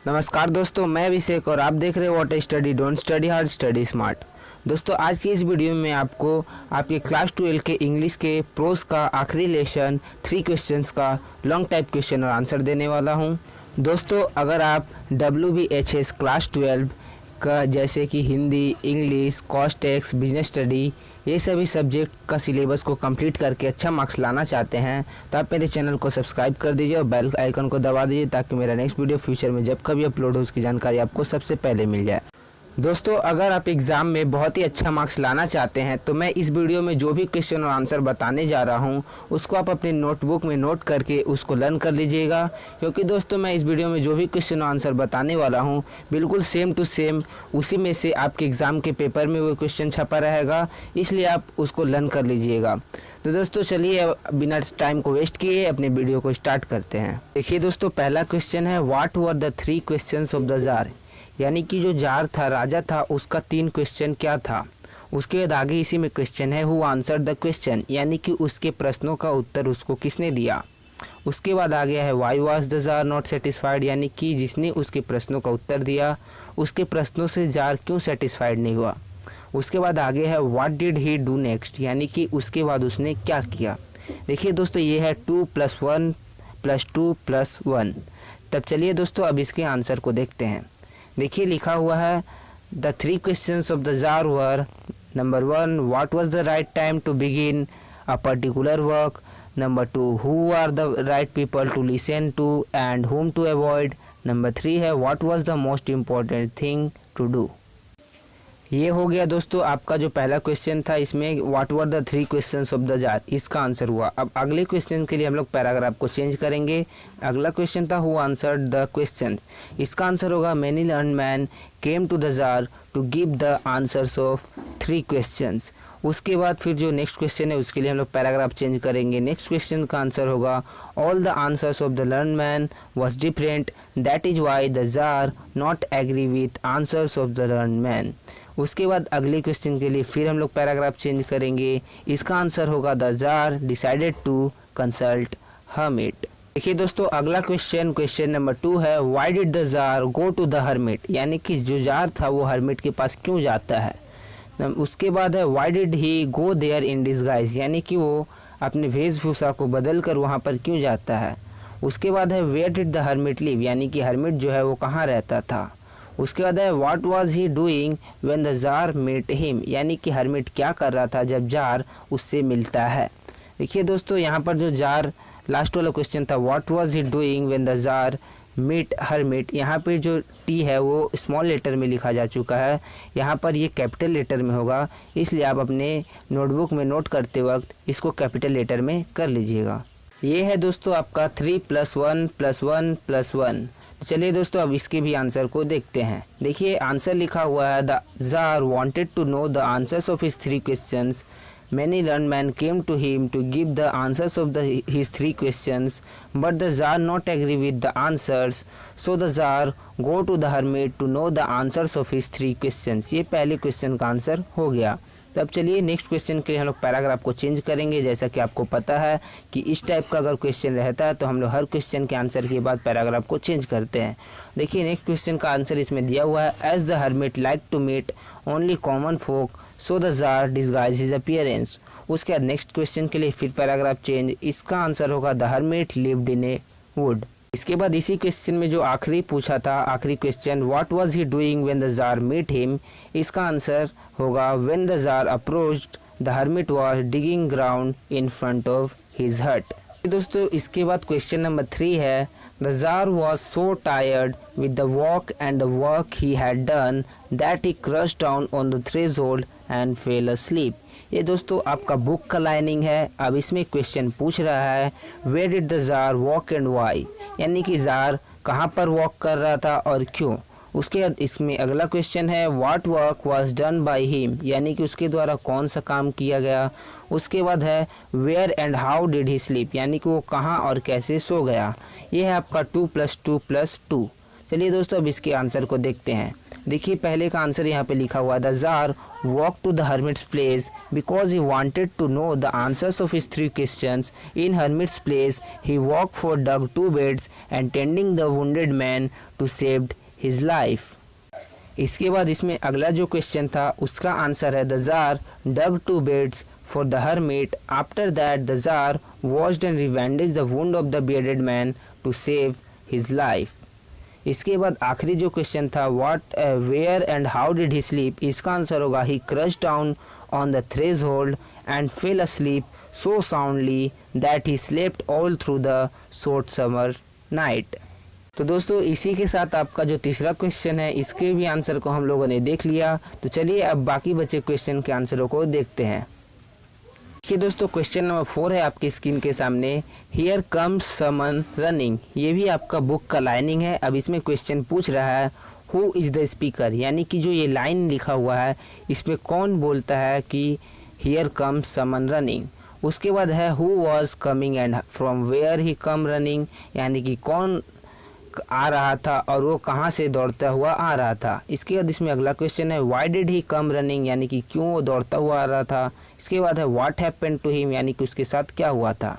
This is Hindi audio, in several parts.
नमस्कार दोस्तों, मैं अभिषेक और आप देख रहे हो what study don't study hard study smart. दोस्तों आज की इस वीडियो में आपको आपके क्लास 12 के इंग्लिश के प्रोज का आखिरी लेसन 3 क्वेश्चंस का लॉन्ग टाइप क्वेश्चन और आंसर देने वाला हूं। दोस्तों अगर आप WBHS क्लास 12 का जैसे कि Hindi, English, cost tax, business study ये सभी सब्जेक्ट का सिलेबस को कंप्लीट करके अच्छा मार्क्स लाना चाहते हैं तो आप मेरे चैनल को सब्सक्राइब कर दीजिए और बेल आइकन को दबा दीजिए ताकि मेरा नेक्स्ट वीडियो फ्यूचर में जब कभी अपलोड हो उसकी जानकारी आपको सबसे पहले मिल जाए। दोस्तों अगर आप एग्ज़ाम में बहुत ही अच्छा मार्क्स लाना चाहते हैं तो मैं इस वीडियो में जो भी क्वेश्चन और आंसर बताने जा रहा हूं उसको आप अपने नोटबुक में नोट करके उसको लर्न कर लीजिएगा, क्योंकि दोस्तों मैं इस वीडियो में जो भी क्वेश्चन और आंसर बताने वाला हूं बिल्कुल सेम टू सेम उसी में से आपके एग्ज़ाम के पेपर में वो क्वेश्चन छपा रहेगा, इसलिए आप उसको लर्न कर लीजिएगा। तो दोस्तों चलिए बिना टाइम को वेस्ट किए अपने वीडियो को स्टार्ट करते हैं। देखिए दोस्तों पहला क्वेश्चन है what were the 3 questions of the jar, यानी कि जो जार था, राजा था, उसका 3 क्वेश्चन क्या था। उसके बाद आगे इसी में क्वेश्चन है हु आंसर्ड द क्वेश्चन, यानी कि उसके प्रश्नों का उत्तर उसको किसने दिया। उसके बाद आ गया है why was the tsar not satisfied, यानी कि जिसने उसके प्रश्नों का उत्तर दिया उसके प्रश्नों से जार क्यों सेटिस्फाइड नहीं हुआ। उसके बाद आगे है what did he do next, यानी कि उसके बाद उसने क्या किया। देखिए दोस्तों ये है 2 + 1 + 2 + 1। तब चलिए दोस्तों अब इसके आंसर को देखते हैं। देखिए लिखा हुआ है the 3 questions of the jar were number 1 what was the right time to begin a particular work, number 2 who are the right people to listen to and whom to avoid, number 3 है what was the most important thing to do. ये हो गया दोस्तों आपका जो पहला क्वेश्चन था, इसमें what were the 3 questions of the jar, इसका आंसर हुआ। अब अगले क्वेश्चन के लिए हम लोग पैराग्राफ को चेंज करेंगे। अगला क्वेश्चन था हु आंसर्ड द क्वेश्चंस, इसका आंसर होगा many learn man came to the jar to give the answers of 3 questions. उसके बाद फिर जो नेक्स्ट क्वेश्चन है उसके लिए हम लोग पैराग्राफ चेंज करेंगे। नेक्स्ट क्वेश्चन का आंसर होगा all the answers of the learn man was different that is why the tsar not agree with answers of the learn man. उसके बाद अगले क्वेश्चन के लिए फिर हम लोग पैराग्राफ चेंज करेंगे। इसका आंसर होगा the tsar decided to consult hermit. देखिए दोस्तों अगला क्वेश्चन नंबर 2 है why did the tsar go to the hermit, यानी कि जो जार था वो हर्मिट के पास क्यों जाता है। उसके बाद है why did he go there in disguise, यानी कि वो अपने वेशभूषा को बदल कर वहाँ पर क्यों जाता है। उसके बाद है where did the hermit live, यानी कि हर्मिट जो है वो कहाँ रहता था। उसके बाद है what was he doing when the tsar met him, यानी कि हर्मिट क्या कर रहा था जब जार उससे मिलता है। देखिए दोस्तों यहाँ पर जो जार लास्ट वाला क्वेश्चन था what was he doing when the tsar meet hermit, यहाँ पे जो टी है वो स्मॉल लेटर में लिखा जा चुका है, यहाँ पर ये कैपिटल लेटर में होगा, इसलिए आप अपने नोटबुक में नोट करते वक्त इसको कैपिटल लेटर में कर लीजिएगा। ये है दोस्तों आपका 3 + 1 + 1 + 1। चलिए दोस्तों अब इसके भी आंसर को देखते हैं। देखिए आंसर लिखा हुआ है the tsar wanted to know the answers of his 3 questions, many learned men came to him to give the answers of his 3 questions, but the Tsar not agree with the answers, so the Tsar go to the hermit to know the answers of his 3 questions। ये पहले क्वेश्चन का आंसर हो गया। तब चलिए नेक्स्ट क्वेश्चन के लिए हम लोग पैराग्राफ को चेंज करेंगे। जैसा कि आपको पता है कि इस टाइप का अगर क्वेश्चन रहता है तो हम लोग हर क्वेश्चन के आंसर के बाद पैराग्राफ को चेंज करते हैं। देखिए नेक्स्ट क्वेश्चन का आंसर इसमें दिया हुआ है as the hermit like to meet only common folk so the tsar disguise his appearance. उसके बाद नेक्स्ट क्वेश्चन के लिए फिर पैराग्राफ चेंज, इसका आंसर होगा the hermit lived in a wood. इसके बाद इसी क्वेश्चन में जो आखिरी पूछा था आखिरी question what was he doing when the tsar meet him, इसका आंसर होगा when the tsar approached the hermit was digging ground in front of his hut. दोस्तों इसके बाद क्वेश्चन नंबर 3 है the tsar was so tired with the walk and the work he had done that he crushed down on the threshold and fell asleep. ये दोस्तों आपका बुक का लाइनिंग है। अब इसमें क्वेश्चन पूछ रहा है where did the tsar walk and why, यानी कि जार कहाँ पर वॉक कर रहा था और क्यों। उसके बाद इसमें अगला क्वेश्चन है what work was done by him, यानी कि उसके द्वारा कौन सा काम किया गया। उसके बाद है where and how did he sleep, यानी कि वो कहाँ और कैसे सो गया। ये है आपका 2 + 2 + 2। चलिए दोस्तों अब इसके आंसर को देखते हैं। देखिए पहले का आंसर यहाँ पे लिखा हुआ है, the tsar walk to the hermit's place because he wanted to know the answers of his 3 questions. In hermit's place he walk for dug 2 beds and tending the wounded man to saved his life. इसके बाद इसमें अगला जो क्वेश्चन था उसका आंसर है, the tsar dug 2 beds for the hermit. After that, the Tsar washed and rebandaged the wound of the bearded man to save his life. इसके बाद आखिरी जो क्वेश्चन था, what, where and how did he sleep? इसका आंसर होगा, he crouched down on the threshold and fell asleep so soundly that he slept all through the short summer night. तो दोस्तों इसी के साथ आपका जो तीसरा क्वेश्चन है इसके भी आंसर को हम लोगों ने देख लिया। तो चलिए अब बाकी बचे क्वेश्चन के आंसरों को देखते हैं। कि दोस्तों क्वेश्चन नंबर 4 है आपकी स्क्रीन के सामने, हियर कम्स समन रनिंग। ये भी आपका बुक का लाइनिंग है। अब इसमें क्वेश्चन पूछ रहा है, हु इज़ द स्पीकर, यानी कि जो ये लाइन लिखा हुआ है इसमें कौन बोलता है कि हियर कम्स समन रनिंग। उसके बाद है, who was coming and from where he come running, यानी कि कौन आ रहा था और वो कहाँ से दौड़ता हुआ आ रहा था। इसके बाद इसमें अगला क्वेश्चन है, why did he come running, यानी कि क्यों वो दौड़ता हुआ आ रहा था। इसके बाद है, व्हाट हैपेंड टू हिम, यानी कि उसके साथ क्या हुआ था।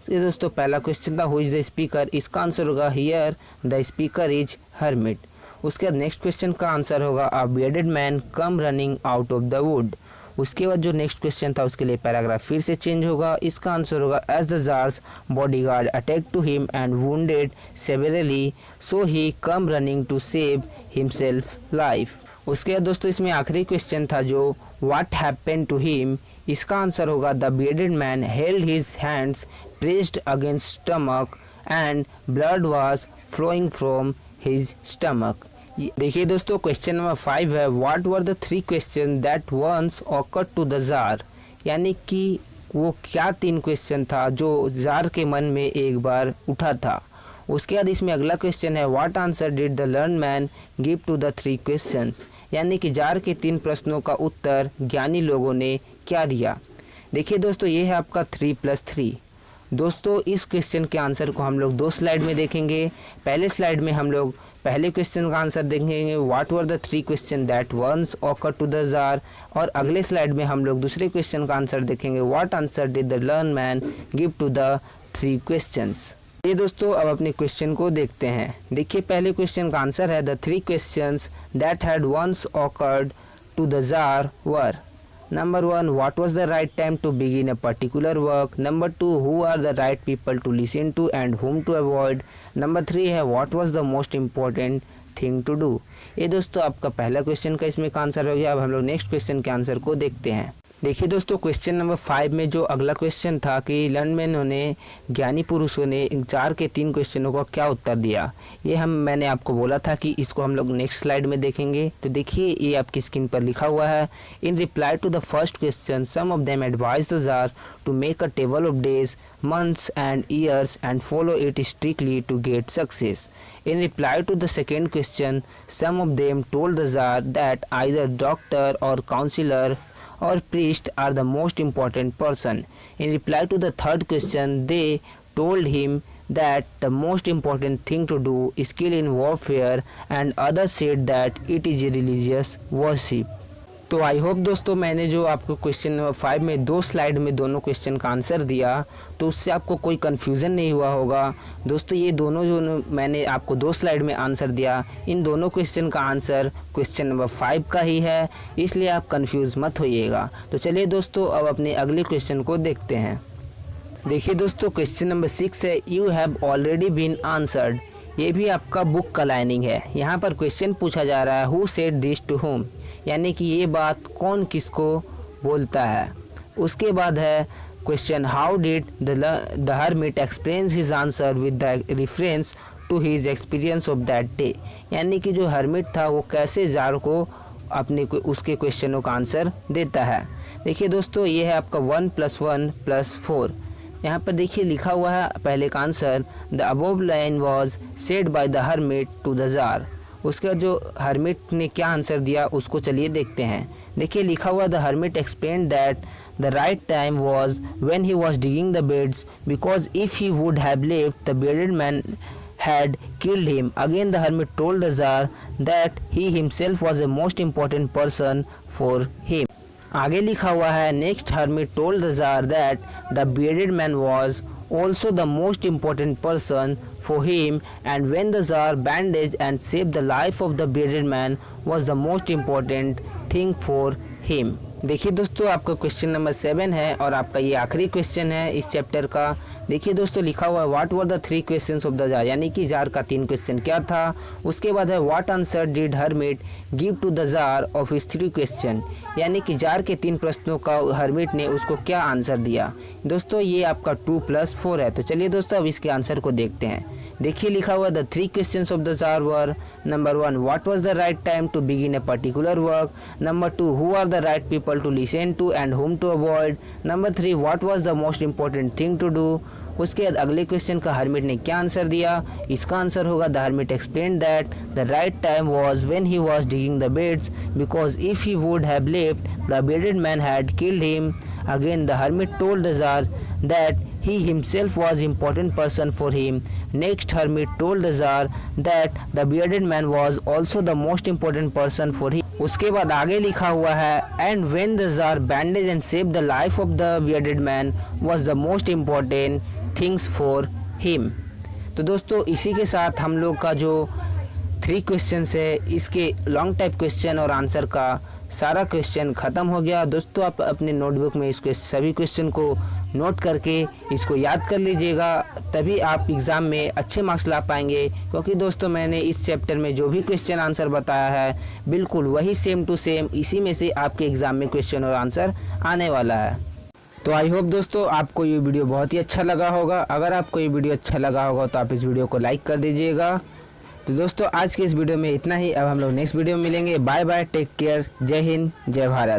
ये दोस्तों पहला क्वेश्चन था, हु इज़ द स्पीकर, इसका आंसर होगा here the speaker is hermit. उसके बाद नेक्स्ट क्वेश्चन का आंसर होगा, a bearded man come running out of the wood. उसके बाद जो नेक्स्ट क्वेश्चन था उसके लिए पैराग्राफ फिर से चेंज होगा। इसका आंसर होगा, as the tsar's bodyguard attack to him and wounded severely so he come running to save himself life. उसके बाद दोस्तों इसमें आखिरी क्वेश्चन था जो व्हाट हैपेंड टू हिम, इसका आंसर होगा, the bearded man held his hands pressed against stomach and blood was flowing from his stomach. देखिए दोस्तों क्वेश्चन नंबर 5 है, what were the 3 question that once occurred to the jar, यानी कि वो क्या 3 क्वेश्चन था जो जार के मन में एक बार उठा था। उसके बाद इसमें अगला क्वेश्चन है, what answer did the learn man give to the 3 questions, यानी कि जार के 3 प्रश्नों का उत्तर ज्ञानी लोगों ने क्या दिया। देखिए दोस्तों ये है आपका 3+3। दोस्तों इस क्वेश्चन के आंसर को हम लोग 2 स्लाइड में देखेंगे। पहले स्लाइड में हम लोग पहले क्वेश्चन का आंसर देखेंगे, what were the 3 question that once occurred to the tsar, और अगले स्लाइड में हम लोग दूसरे क्वेश्चन का आंसर देखेंगे, what answer did the learn man give to the 3 questions. ये दोस्तों अब अपने क्वेश्चन को देखते हैं। देखिए पहले क्वेश्चन का आंसर है, the 3 questions that had once occurred to the jar were, Number 1, what was the right time to begin a particular work? Number 2, who are the right people to listen to and whom to avoid? Number 3 है, what was the most important thing to do? ये दोस्तों आपका पहला क्वेश्चन का इसमें का आंसर हो गया। अब हम लोग नेक्स्ट क्वेश्चन के आंसर को देखते हैं। देखिए दोस्तों क्वेश्चन नंबर 5 में जो अगला क्वेश्चन था कि लर्नमैनों ने ज्ञानी पुरुषों ने 4 के 3 क्वेश्चनों का क्या उत्तर दिया, ये मैंने आपको बोला था कि इसको हम लोग नेक्स्ट स्लाइड में देखेंगे। तो देखिए ये आपकी स्क्रीन पर लिखा हुआ है, in reply to the first question some of them advise the jar to make a table of days months and years and follow it strictly to get success. In reply to the second question, some of them told the Tsar that either doctor or counselor or priest are the most important person. In reply to the third question, they told him that the most important thing to do is skill in warfare, and others said that it is religious worship. तो आई होप दोस्तों मैंने जो आपको क्वेश्चन नंबर 5 में 2 स्लाइड में दोनों क्वेश्चन का आंसर दिया तो उससे आपको कोई कन्फ्यूज़न नहीं हुआ होगा। दोस्तों ये दोनों जो मैंने आपको 2 स्लाइड में आंसर दिया, इन दोनों क्वेश्चन का आंसर क्वेश्चन नंबर 5 का ही है, इसलिए आप कन्फ्यूज़ मत होइएगा। तो चलिए दोस्तों अब अपने अगले क्वेश्चन को देखते हैं। देखिए दोस्तों क्वेश्चन नंबर 6 है, you have already been answered. ये भी आपका बुक का लाइनिंग है। यहाँ पर क्वेश्चन पूछा जा रहा है, who said this to whom, यानी कि ये बात कौन किसको बोलता है। उसके बाद है question, how did the hermit explains his answer with the reference to his experience of that day, यानी कि जो हर्मिट था वो कैसे जार को अपने उसके क्वेश्चनों का आंसर देता है। देखिए दोस्तों ये है आपका 1 + 1 + 4। यहाँ पर देखिए लिखा हुआ है पहले का answer, the above line was said by the hermit to the czar. उसका जो हर्मिट ने क्या आंसर दिया उसको चलिए देखते हैं। देखिए लिखा हुआ, the hermit explained that the right time was when he was digging the beds because if he would have left the bedded man had killed him. Again the hermit told the Tsar that he himself was the most important person for him. आगे लिखा हुआ है next hermit told the Tsar that the bearded man was also the most important person for him, and when the Tsar bandaged and saved the life of the bearded man was the most important thing for him. देखिए दोस्तों, आपका क्वेश्चन नंबर 7 है और आपका ये आखिरी क्वेश्चन है इस चैप्टर का। देखिए दोस्तों, लिखा हुआ है what were the 3 questions of the jar, यानी कि जार का 3 क्वेश्चन क्या था। उसके बाद है what answer did hermit give to the czar of his 3 question, यानी कि जार के 3 प्रश्नों का हर्मिट ने उसको क्या आंसर दिया। दोस्तों ये आपका 2 + 4 है। तो चलिए दोस्तों अब इसके आंसर को देखते हैं। देखिए लिखा हुआ the 3 questions of the jar were number 1 what was the right time to begin a particular work, number 2 who are the right people to listen to and whom to avoid, number 3 what was the most important thing to do. उसके बाद अगले क्वेश्चन का हर्मिट ने क्या आंसर दिया। इसका आंसर होगा the hermit explain that the right time was when he was digging the beds because if he would have left the bearded man had killed him. Again the hermit told the Tsar that he himself was important person for him. Next hermit told the Tsar that the bearded man was also the most important person for him. उसके बाद आगे लिखा हुआ है and when the Tsar bandaged and saved the life of the bearded man was the most important things for him. तो दोस्तों इसी के साथ हम लोग का जो 3 क्वेश्चंस है इसके लॉन्ग टाइप क्वेश्चन और आंसर का सारा क्वेश्चन ख़त्म हो गया। दोस्तों आप अपने नोटबुक में इसके सभी क्वेश्चन को नोट करके इसको याद कर लीजिएगा, तभी आप एग्ज़ाम में अच्छे मार्क्स ला पाएंगे। क्योंकि दोस्तों मैंने इस चैप्टर में जो भी क्वेश्चन आंसर बताया है बिल्कुल वही सेम टू सेम इसी में से आपके एग्ज़ाम में क्वेश्चन और आंसर आने वाला है। तो आई होप दोस्तों आपको ये वीडियो बहुत ही अच्छा लगा होगा। अगर आपको ये वीडियो अच्छा लगा होगा तो आप इस वीडियो को लाइक कर दीजिएगा। तो दोस्तों आज के इस वीडियो में इतना ही। अब हम लोग नेक्स्ट वीडियो में मिलेंगे। बाय बाय, टेक केयर, जय हिंद, जय भारत।